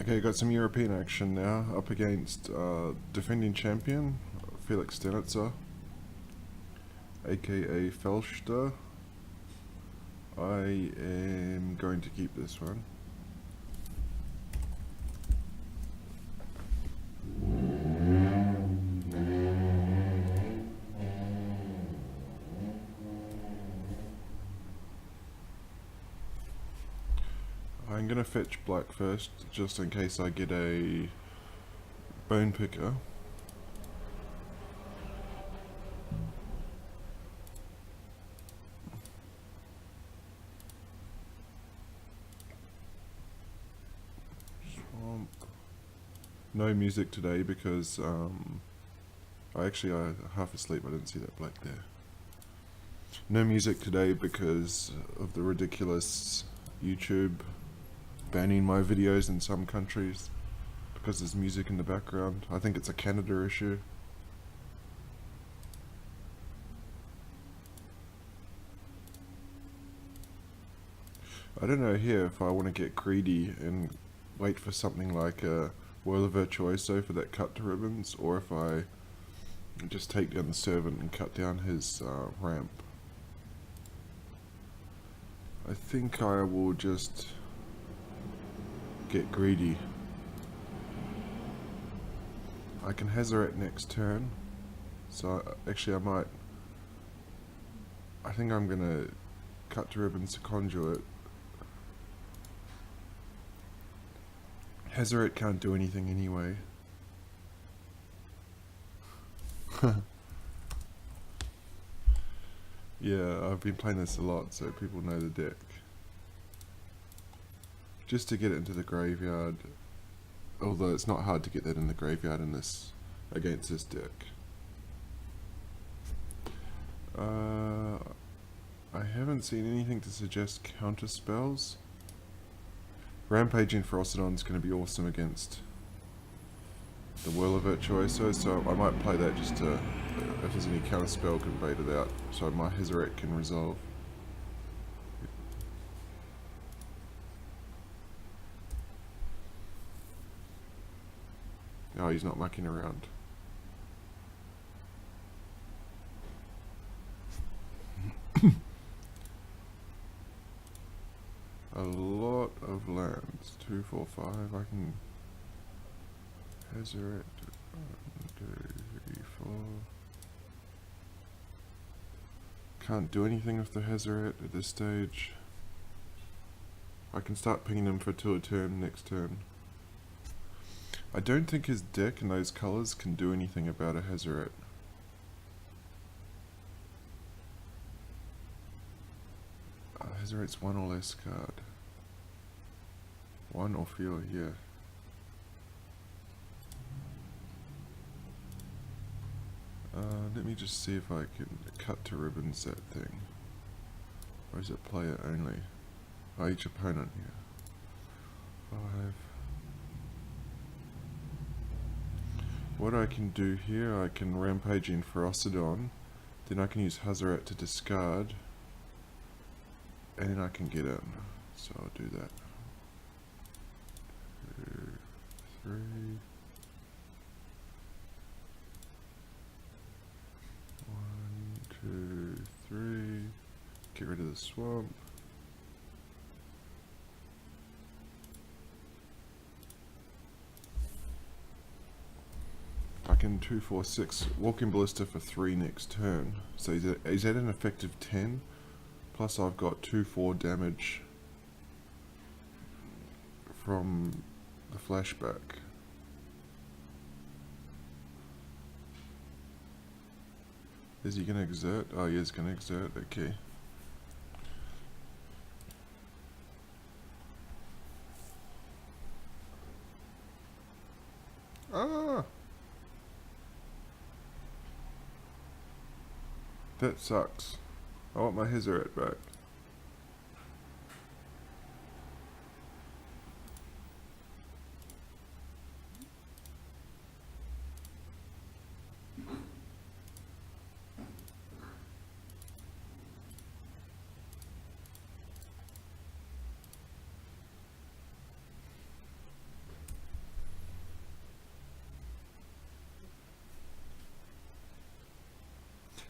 Okay, got some European action now, up against defending champion, Felix Stenitzer, aka Felix. I am going to keep this one. I'm gonna fetch black first, just in case I get a bone picker. Swamp. No music today because I half asleep. I didn't see that black there. No music today because of the ridiculous YouTube banning my videos in some countries because there's music in the background. I think it's a Canada issue. I don't know here if I want to get greedy and wait for something like a EUR Virtuoso for that cut to ribbons, or if I just take down the servant and cut down his ramp. I think I will just get greedy. I can Hazaret next turn, so actually I think I'm gonna cut to ribbons to conduit. Hazaret can't do anything anyway. Yeah, I've been playing this a lot, so people know the deck. Just to get it into the graveyard, although it's not hard to get that in the graveyard in this against this deck. I haven't seen anything to suggest counter spells. Rampaging Ferocidon is going to be awesome against the EUR Virtuoso, so I might play that just to, if there's any counter spell, can bait it out, so my Hazaret can resolve. Oh, he's not mucking around. A lot of lands. 2, 4, 5. I can Hazaret. 1, 2, 3, 4. Can't do anything with the Hazaret at this stage. I can start pinging him for 2 a turn next turn. I don't think his deck in those colours can do anything about a Hazaret. Hazaret's 1 or less card. 1 or fewer, yeah. Let me just see if I can cut to ribbons that thing. Or is it player only? Oh, each opponent, yeah. 5. What I can do here, I can Rampage in Ferocidon, then I can use Hazaret to discard, and then I can get in. So I'll do that. 2, 3. 1, 2, 3. Get rid of the swamp. I can 2, 4, 6 Walking Ballista for 3 next turn. So he's at an effective 10. Plus I've got 2, 4 damage from the flashback. Is he gonna exert? Oh, he is gonna exert, okay. Ah! That sucks. I want my Hazaret back.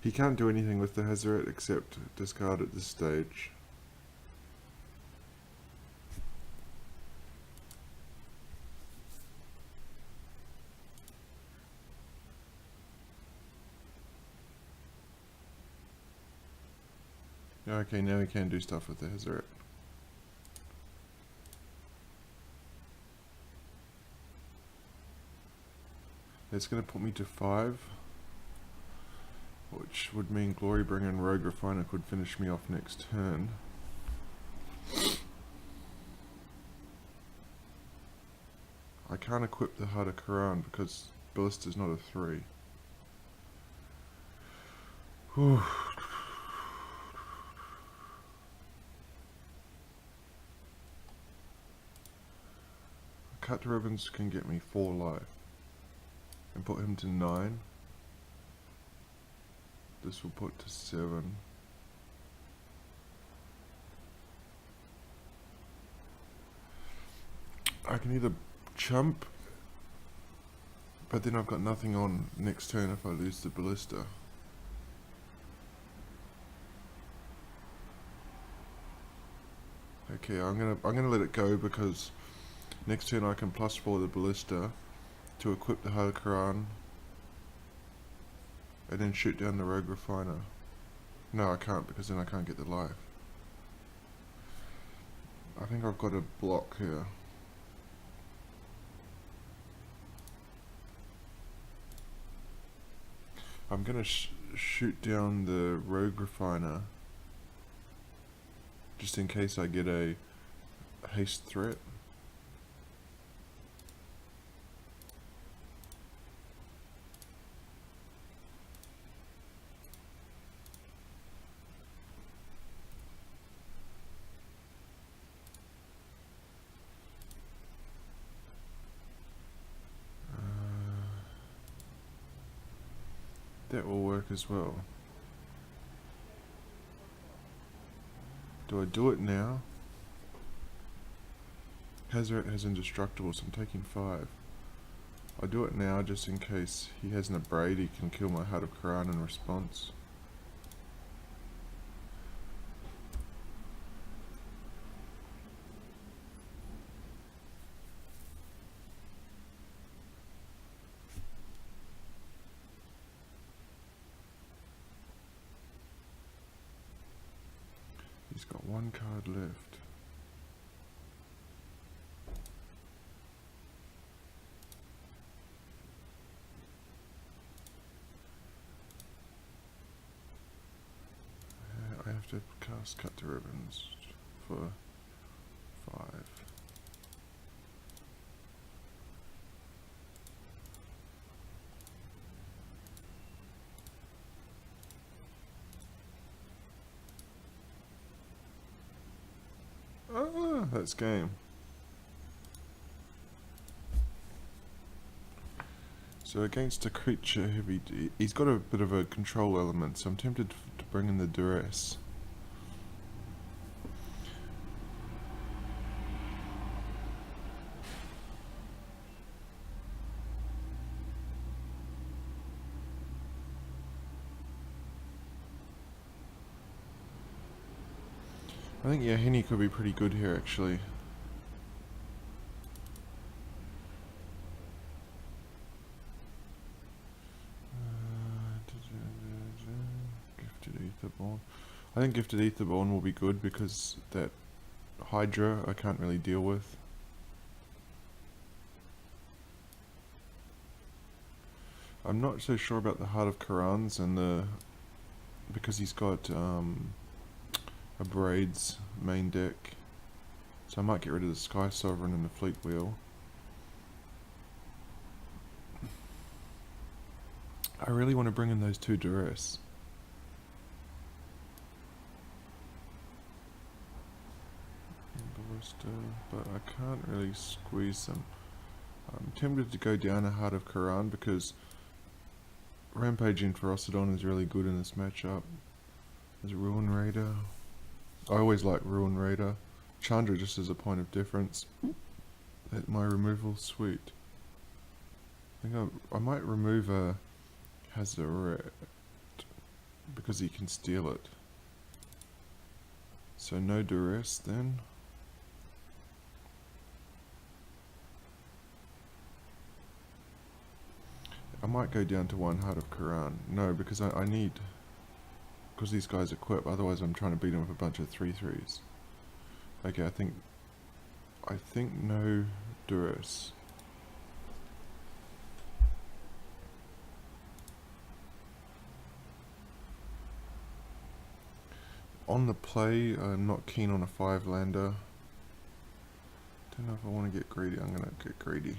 He can't do anything with the Hazoret except discard at this stage. Okay, now he can do stuff with the Hazoret. It's going to put me to 5, which would mean Glorybringer and Rogue Refiner could finish me off next turn. I can't equip the Heart of Quran because Ballista's not a 3. Whew. Cut Ribbons can get me 4 life and put him to 9. This will put to 7. I can either chump, but then I've got nothing on next turn if I lose the Ballista. Okay, I'm gonna let it go because next turn I can +4 the Ballista to equip the Heart of Quran and then shoot down the Rogue Refiner. No, I can't because then I can't get the life. I think I've got a block here. I'm gonna shoot down the Rogue Refiner just in case I get a haste threat. That will work as well. Do I do it now? Hazoret has indestructible, so I'm taking 5. I do it now just in case he has an Abrade, he can kill my Heart of Quran in response. He's got 1 card left. I have to cast Cut to Ribbons for 5. Ah, that's game. So against a creature heavy, he's got a bit of a control element, so I'm tempted to bring in the Duress. I think Henny could be pretty good here actually. Gifted Aetherborn. I think Gifted Aetherborn will be good because that Hydra I can't really deal with. I'm not so sure about the Heart of Qurans and the because he's got a Braids main deck, so I might get rid of the Sky Sovereign and the Fleet Wheel. I really want to bring in those 2 Duress. Ballista, but I can't really squeeze them. I'm tempted to go down a Heart of Quran because Rampaging Ferocidon is really good in this matchup. There's Ruin Raider. I always like Ruin Raider. Chandra just as a point of difference. At my removal suite. I think I might remove a Hazoret. because he can steal it. So no duress then. I might go down to 1 Heart of Quran. No, because I need... Because these guys equip, otherwise I'm trying to beat them with a bunch of 3/3s. Okay, I think no duress. On the play, I'm not keen on a 5-lander. Don't know if I want to get greedy. I'm going to get greedy.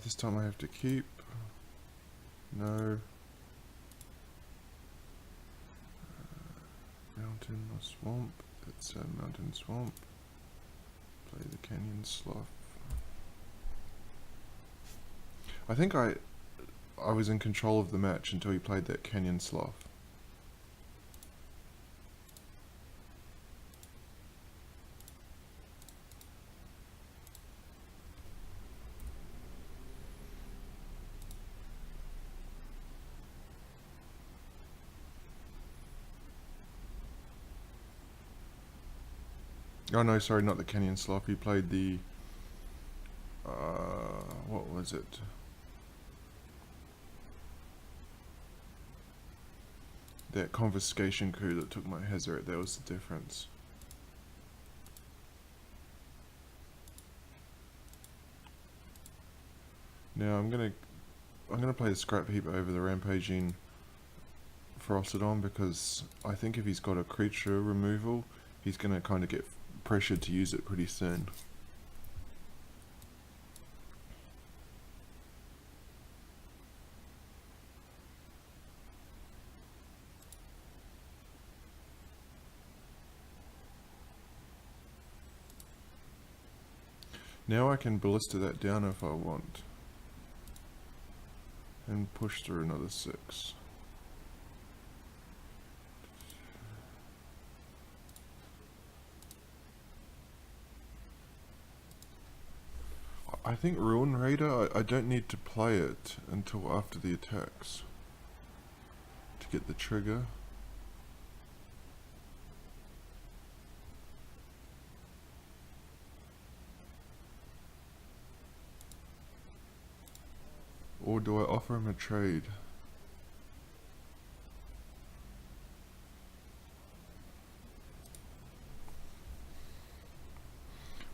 This time I have to keep. No. Mountain or swamp. It's a mountain swamp. Play the canyon slough. I think I was in control of the match until he played that canyon slough. Oh no, sorry, not the canyon slough. He played the... what was it? That confiscation coup that took my Hazard, that was the difference. Now I'm gonna play the scrap heap over the rampaging Frostodon, because I think if he's got a creature removal, he's gonna kind of get pressured to use it pretty soon. Now I can ballista that down if I want. And push through another 6. I think Ruin Raider, I don't need to play it until after the attacks to get the trigger. Or do I offer him a trade?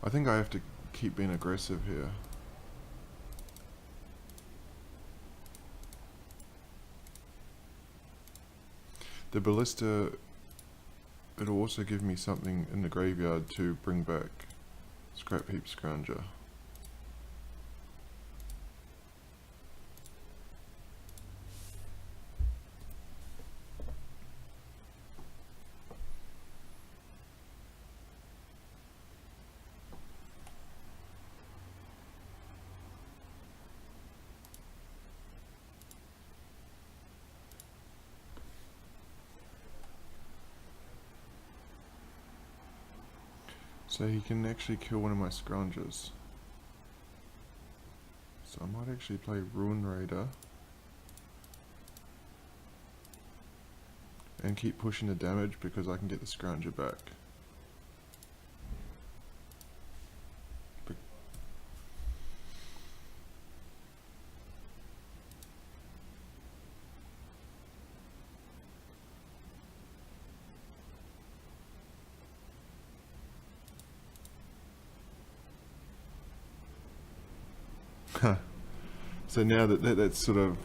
I think I have to keep being aggressive here. The ballista, it'll also give me something in the graveyard to bring back Scrap Heap Scrounger. So he can actually kill one of my Scroungers. So I might actually play Ruin Raider. And keep pushing the damage because I can get the Scrounger back. So now that sort of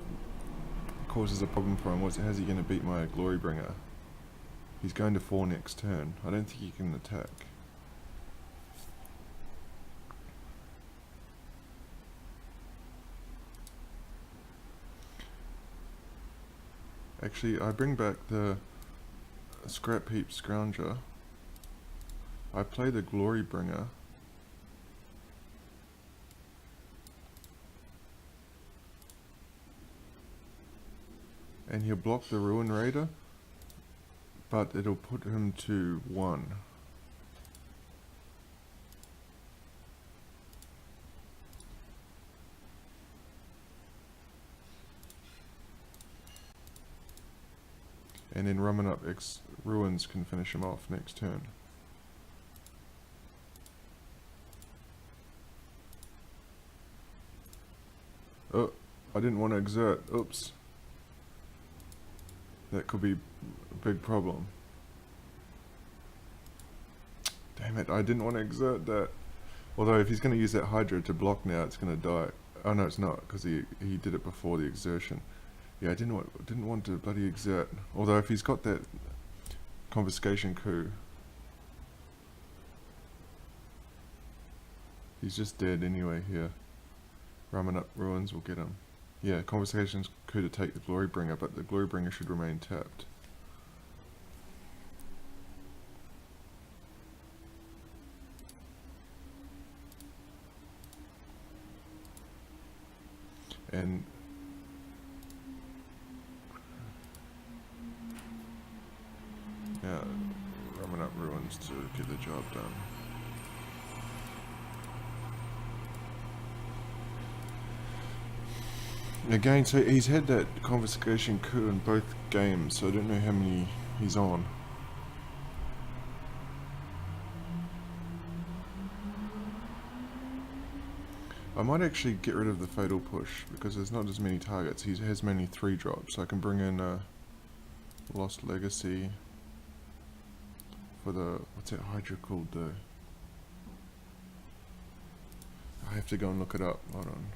causes a problem for him. How's he going to beat my Glorybringer? He's going to 4 next turn. I don't think he can attack. Actually, I bring back the Scrap Heap Scrounger. I play the Glorybringer. And he'll block the Ruin Raider, but it'll put him to 1. And then rumming up ruins can finish him off next turn. Oh, I didn't want to exert. Oops. That could be a big problem. Damn it, I didn't want to exert that. Although if he's going to use that Hydra to block now, it's going to die. Oh no, it's not, because he did it before the exertion. Yeah, I didn't want to bloody exert. Although if he's got that confiscation coup, he's just dead anyway here. Ramming up ruins will get him. Yeah, confiscation's coup to take the Glorybringer, but the Glorybringer should remain tapped. And yeah, ramming up ruins to get the job done. Again, so he's had that confiscation coup in both games, so I don't know how many he's on. I might actually get rid of the Fatal Push, because there's not as many targets. He has mainly 3 drops, so I can bring in Lost Legacy for the... what's that Hydra called though? I have to go and look it up, hold on.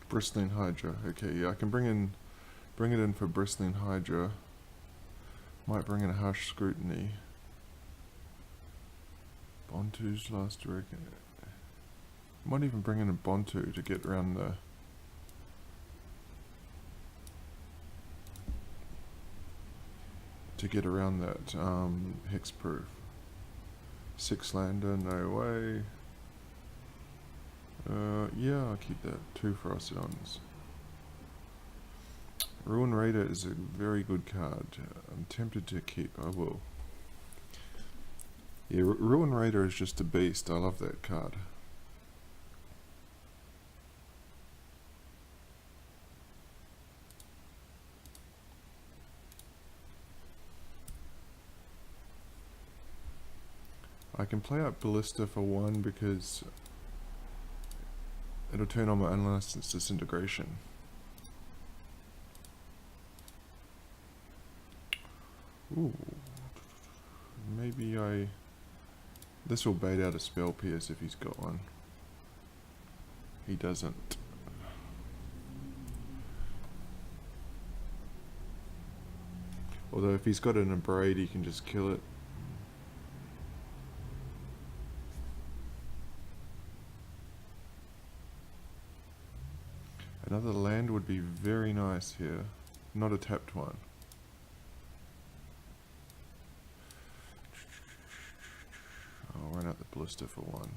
Bristling Hydra. Okay, yeah, I can bring it in for Bristling Hydra. Might bring in a Harsh Scrutiny. Bontu's Last Reckoning. Might even bring in a Bontu to get around the... that hexproof. 6 lander, no way. Yeah, I'll keep that. 2 Frostodons. Ruin Raider is a very good card. I'm tempted to keep. I will. Yeah, Ruin Raider is just a beast. I love that card. I can play up Ballista for 1 because it'll turn on my Unlicensed Disintegration. Ooh. Maybe this will bait out a Spell Pierce if he's got one. He doesn't. Although if he's got an Abrade, he can just kill it. Another land would be very nice here. Not a tapped one. I'll run out the Ballista for 1.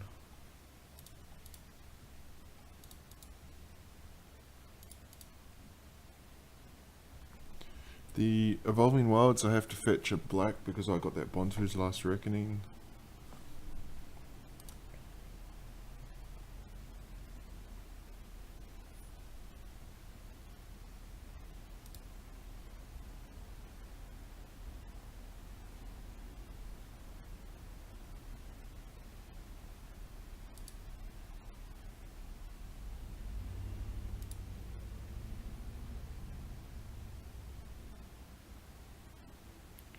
The Evolving Wilds, I have to fetch a black because I got that Bontu's Last Reckoning.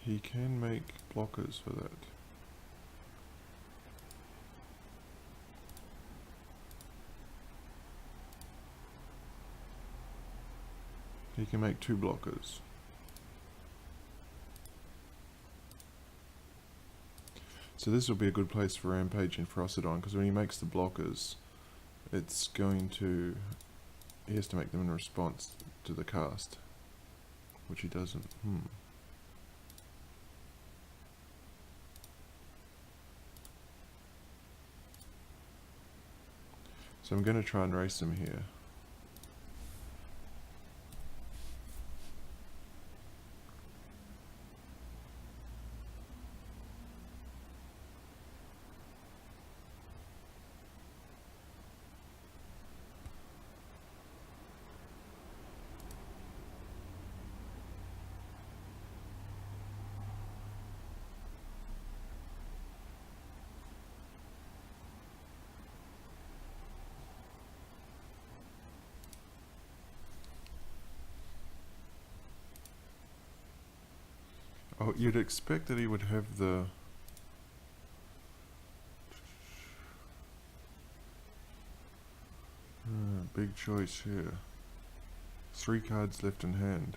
He can make blockers for that. He can make 2 blockers. So this will be a good place for Rampage and Frostodon, because when he makes the blockers, it's going to... he has to make them in response to the cast, which he doesn't. So I'm going to try and race him here. Oh, you'd expect that he would have the... big choice here. 3 cards left in hand.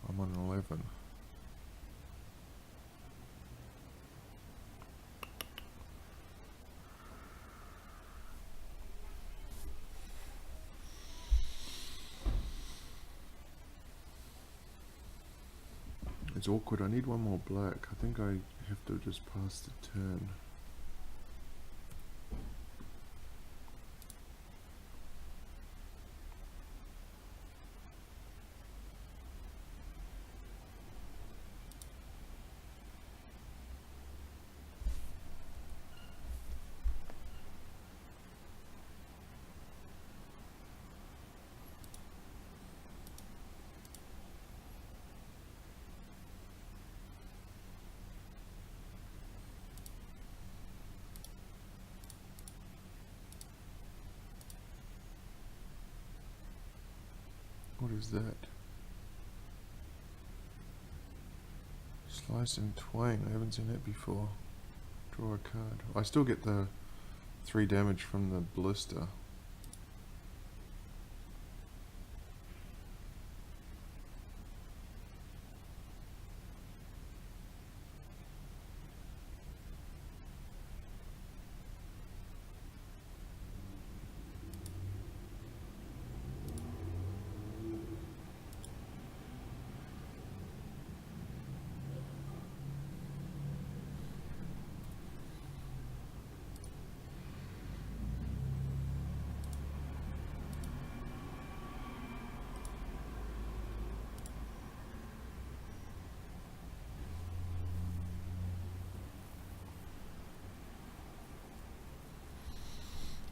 I'm on 11. It's awkward. I need one more black. I think I have to just pass the turn. What is that? Slice and twang. I haven't seen that before. Draw a card. I still get the 3 damage from the blister.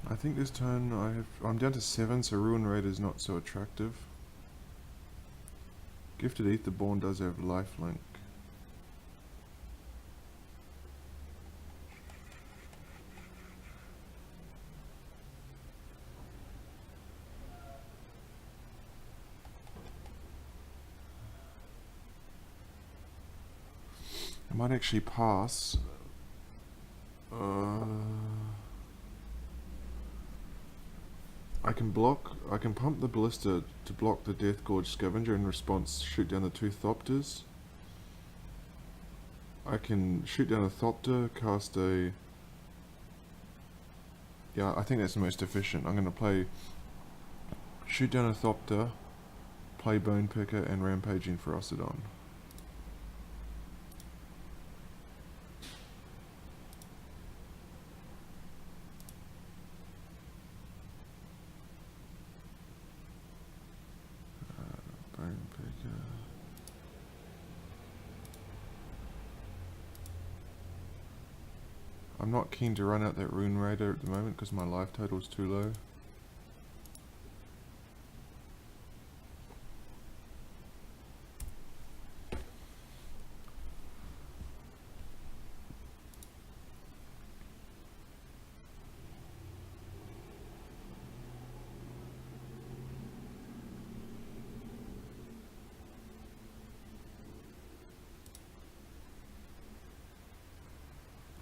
I think this turn I'm down to 7, so Ruin Raid is not so attractive. Gifted Etherborn does have lifelink. I might actually pass. I can pump the ballista to block the Death Gorge Scavenger. In response, shoot down the 2 Thopters. I can shoot down a Thopter, cast a... Yeah, I think that's the most efficient. I'm going to play... Shoot down a Thopter, play Bone Picker, and Rampaging Ferocidon. I'm not keen to run out that Rune Raider at the moment because my life total is too low.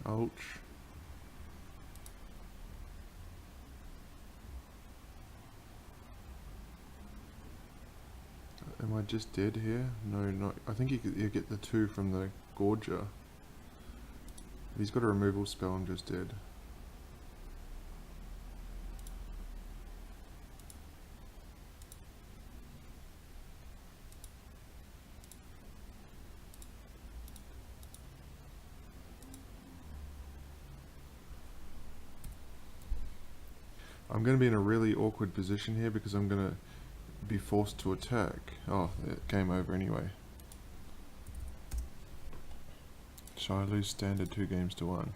Ouch. Am I just dead here? No, not. I think you get the 2 from the Gorger. If he's got a removal spell, I'm just dead. I'm going to be in a really awkward position here because I'm going to be forced to attack. Oh, game over anyway. So I lose standard 2 games to 1.